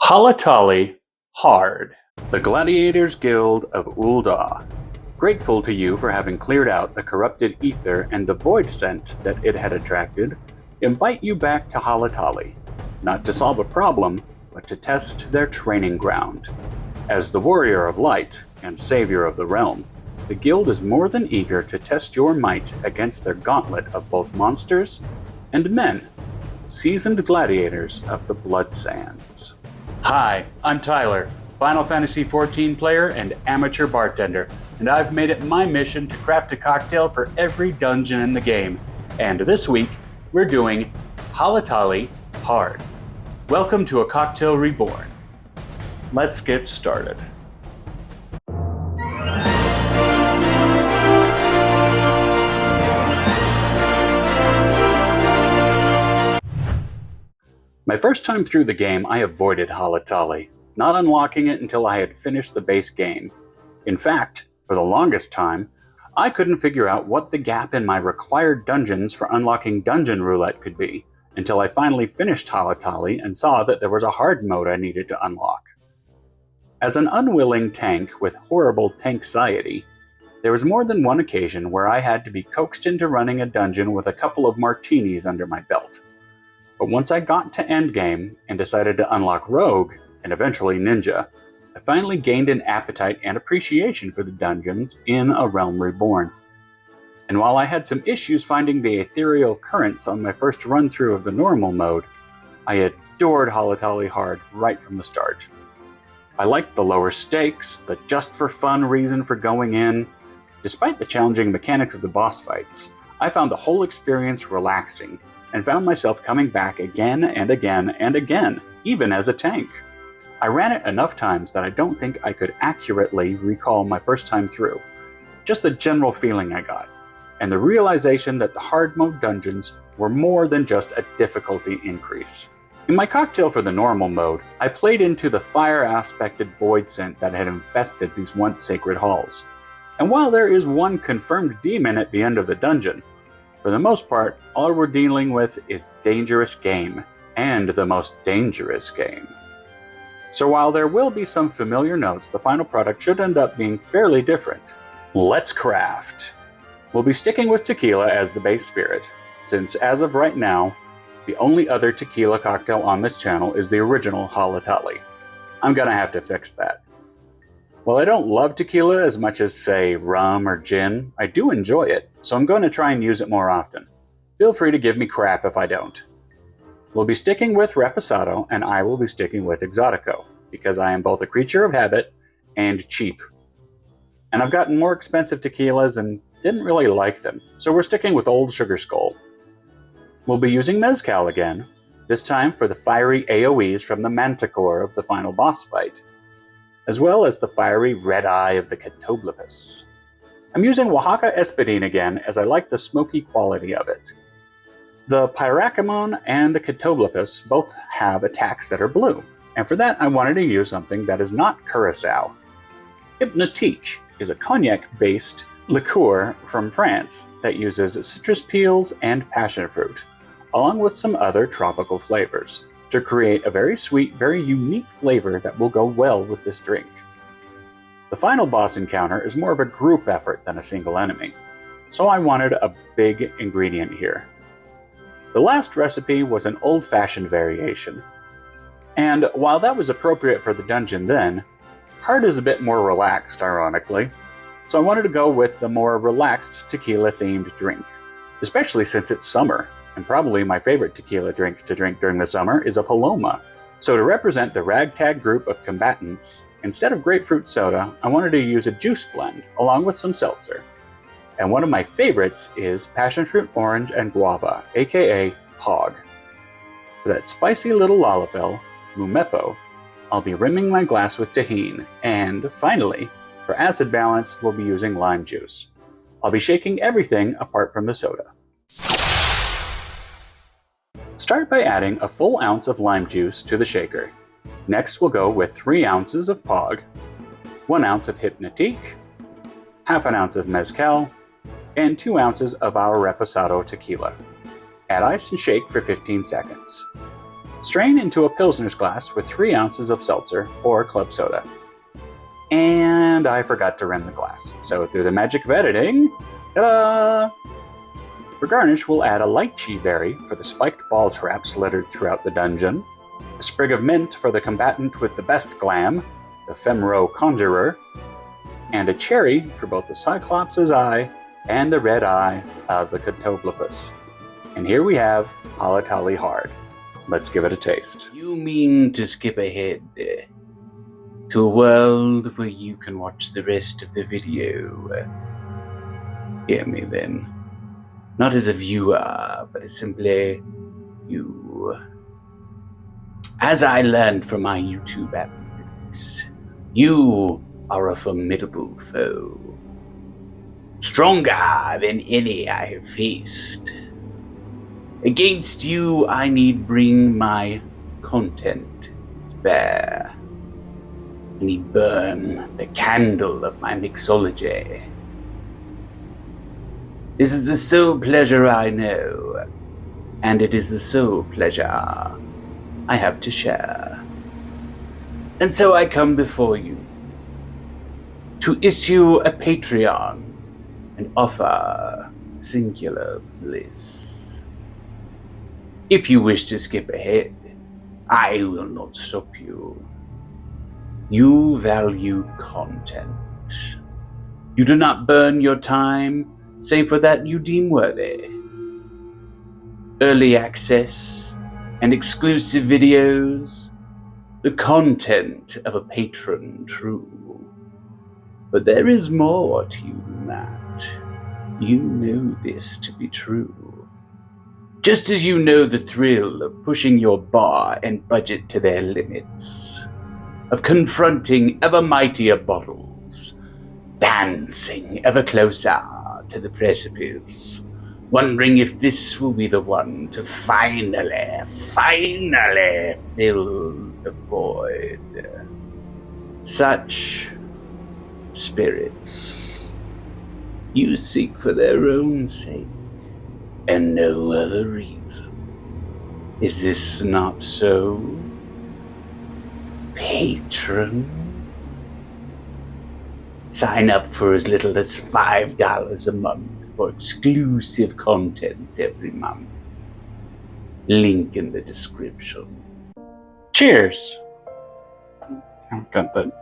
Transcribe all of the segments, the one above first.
Halatali Hard. The Gladiators Guild of Ul'Dah, grateful to you for having cleared out the corrupted ether and the Voidsent that it had attracted, invite you back to Halatali, not to solve a problem, but to test their training ground. As the warrior of light and savior of the realm, the guild is more than eager to test your might against their gauntlet of both monsters and men, seasoned gladiators of the Bloodsands. Hi, I'm Tyler, Final Fantasy XIV player and amateur bartender, and I've made it my mission to craft a cocktail for every dungeon in the game. And this week, we're doing Halatali Hard. Welcome to a cocktail reborn. Let's get started. My first time through the game, I avoided Halatali, not unlocking it until I had finished the base game. In fact, for the longest time, I couldn't figure out what the gap in my required dungeons for unlocking Dungeon Roulette could be, until I finally finished Halatali and saw that there was a hard mode I needed to unlock. As an unwilling tank with horrible tanxiety, there was more than one occasion where I had to be coaxed into running a dungeon with a couple of martinis under my belt. But once I got to endgame and decided to unlock Rogue, and eventually Ninja, I finally gained an appetite and appreciation for the dungeons in A Realm Reborn. And while I had some issues finding the ethereal currents on my first run-through of the normal mode, I adored Halatali Hard right from the start. I liked the lower stakes, the just-for-fun reason for going in. Despite the challenging mechanics of the boss fights, I found the whole experience relaxing, and found myself coming back again and again and again, even as a tank. I ran it enough times that I don't think I could accurately recall my first time through. Just the general feeling I got, and the realization that the hard mode dungeons were more than just a difficulty increase. In my cocktail for the normal mode, I played into the fire-aspected Voidsent that had infested these once sacred halls. And while there is one confirmed demon at the end of the dungeon, for the most part, all we're dealing with is dangerous game, and the most dangerous game. So while there will be some familiar notes, the final product should end up being fairly different. Let's craft. We'll be sticking with tequila as the base spirit, since as of right now, the only other tequila cocktail on this channel is the original Halatali. I'm gonna have to fix that. While I don't love tequila as much as, say, rum or gin, I do enjoy it, so I'm going to try and use it more often. Feel free to give me crap if I don't. We'll be sticking with Repasado, and I will be sticking with Exotico, because I am both a creature of habit and cheap. And I've gotten more expensive tequilas and didn't really like them, so we're sticking with Old Sugar Skull. We'll be using Mezcal again, this time for the fiery AoEs from the Manticore of the final boss fight, as well as the fiery red eye of the Catoblepus. I'm using Oaxaca Espadine again, as I like the smoky quality of it. The Pyracamon and the Catoblepus both have attacks that are blue, and for that I wanted to use something that is not Curacao. Hpnotiq is a cognac-based liqueur from France that uses citrus peels and passion fruit, along with some other tropical flavors, to create a very sweet, very unique flavor that will go well with this drink. The final boss encounter is more of a group effort than a single enemy, so I wanted a big ingredient here. The last recipe was an old-fashioned variation, and while that was appropriate for the dungeon then, Hard is a bit more relaxed, ironically, so I wanted to go with the more relaxed tequila-themed drink, especially since it's summer. And probably my favorite tequila drink to drink during the summer is a Paloma. So to represent the ragtag group of combatants, instead of grapefruit soda, I wanted to use a juice blend, along with some seltzer. And one of my favorites is passion fruit orange and guava, aka Hog. For that spicy little lalafell, Mumepo, I'll be rimming my glass with tahini, and finally, for acid balance, we'll be using lime juice. I'll be shaking everything apart from the soda. Start by adding a full ounce of lime juice to the shaker. Next we'll go with 3 ounces of Pog, 1 ounce of Hpnotiq, half an ounce of Mezcal, and 2 ounces of our Repasado Tequila. Add ice and shake for 15 seconds. Strain into a Pilsner's glass with 3 ounces of seltzer or club soda. And I forgot to rim the glass, so through the magic of editing, ta-da! For garnish, we'll add a lychee berry for the spiked ball traps littered throughout the dungeon, a sprig of mint for the combatant with the best glam, the Femro Conjurer, and a cherry for both the Cyclops' eye and the red eye of the Catoblopus. And here we have Halatali Hard. Let's give it a taste. You mean to skip ahead to a world where you can watch the rest of the video? Hear me then. Not as a viewer, but as simply you. As I learned from my YouTube analytics, you are a formidable foe. Stronger than any I have faced. Against you, I need bring my content to bear. I need burn the candle of my mixology. This is the sole pleasure I know, and it is the sole pleasure I have to share. And so I come before you to issue a Patreon and offer singular bliss. If you wish to skip ahead, I will not stop you. You value content. You do not burn your time, save for that you deem worthy. Early access and exclusive videos, the content of a patron true. But there is more to you than that. You know this to be true. Just as you know the thrill of pushing your bar and budget to their limits, of confronting ever mightier bottles, dancing ever closer to the precipice, wondering if this will be the one to finally fill the void. Such spirits you seek for their own sake and no other reason. Is this not so, patron? Sign up for as little as $5 a month for exclusive content every month. Link in the description. Cheers! I've got that.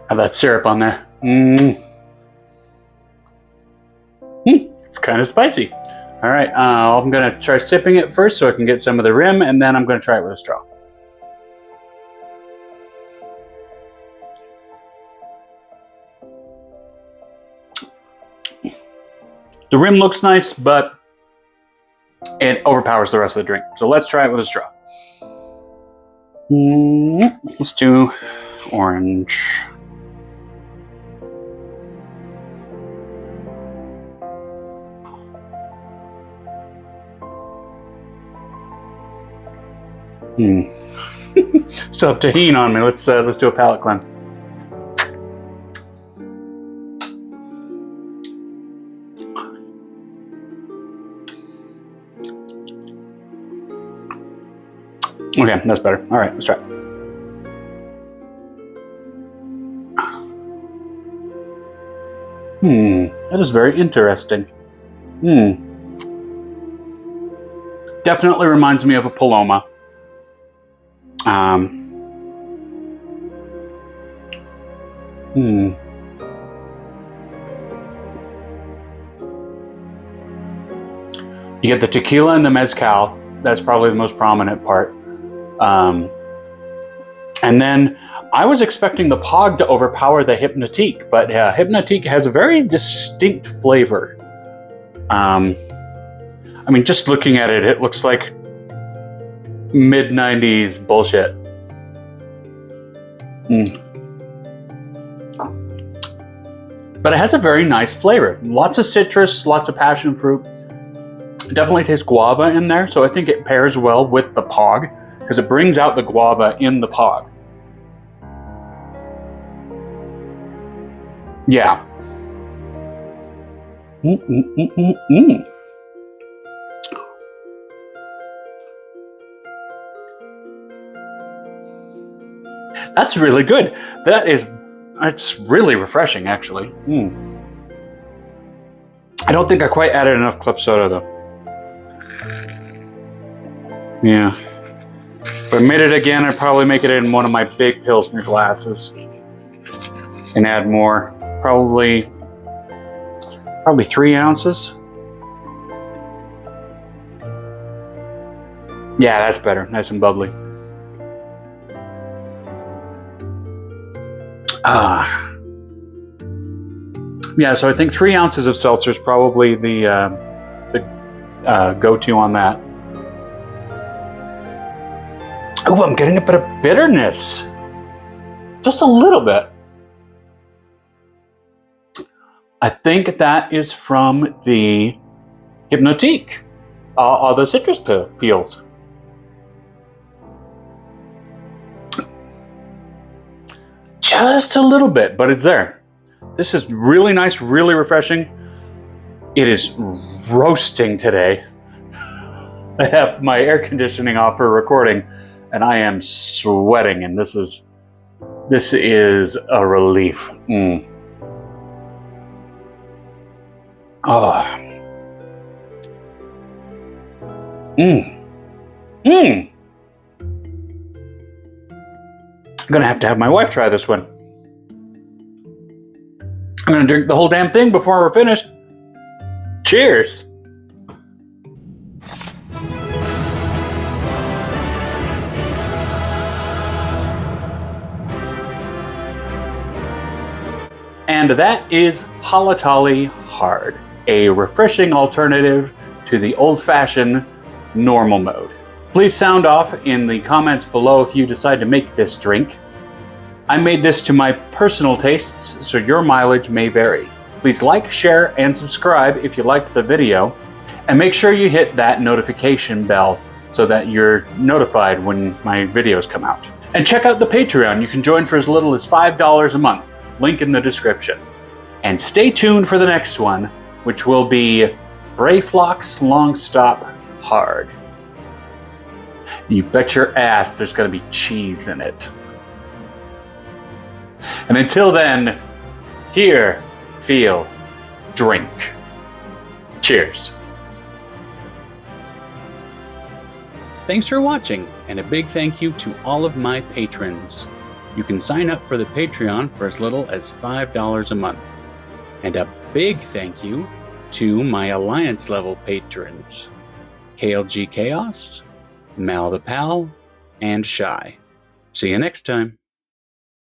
Have that syrup on there. It's kind of spicy. All right, I'm gonna try sipping it first so I can get some of the rim, and then I'm gonna try it with a straw. The rim looks nice, but it overpowers the rest of the drink. So let's try it with a straw. Let's do orange. Still have tahini on me. Let's do a palate cleanse. Okay, that's better. All right, let's try it. That is very interesting. Definitely reminds me of a Paloma. You get the tequila and the mezcal. That's probably the most prominent part. And then I was expecting the POG to overpower the Hpnotiq, but Hpnotiq has a very distinct flavor. I mean, just looking at it, it looks like mid-90s bullshit. But it has a very nice flavor. Lots of citrus, lots of passion fruit. It definitely tastes guava in there, so I think it pairs well with the POG, because it brings out the guava in the POG. Yeah. That's really good. That's really refreshing, actually. I don't think I quite added enough club soda, though. Yeah. If I made it again, I'd probably make it in one of my big Pilsner glasses and add more. Probably 3 ounces. Yeah, that's better. Nice and bubbly. Yeah, so I think 3 ounces of seltzer is probably the go-to on that. Oh, I'm getting a bit of bitterness. Just a little bit. I think that is from the Hpnotiq, all the citrus peels. Just a little bit, but it's there. This is really nice, really refreshing. It is roasting today. I have my air conditioning off for recording, and I am sweating, and this is a relief. Oh. I'm gonna have to have my wife try this one. I'm gonna drink the whole damn thing before we're finished. Cheers! And that is Halatali Hard, a refreshing alternative to the old-fashioned normal mode. Please sound off in the comments below if you decide to make this drink. I made this to my personal tastes, so your mileage may vary. Please like, share, and subscribe if you liked the video, and make sure you hit that notification bell so that you're notified when my videos come out. And check out the Patreon. You can join for as little as $5 a month. Link in the description. And stay tuned for the next one, which will be Brayflock's Long Stop Hard. You bet your ass there's going to be cheese in it. And until then, hear, feel, drink. Cheers. Thanks for watching, and a big thank you to all of my patrons. You can sign up for the Patreon for as little as $5 a month. And a big thank you to my Alliance level patrons, KLG Chaos, Mal the Pal, and Shy. See you next time.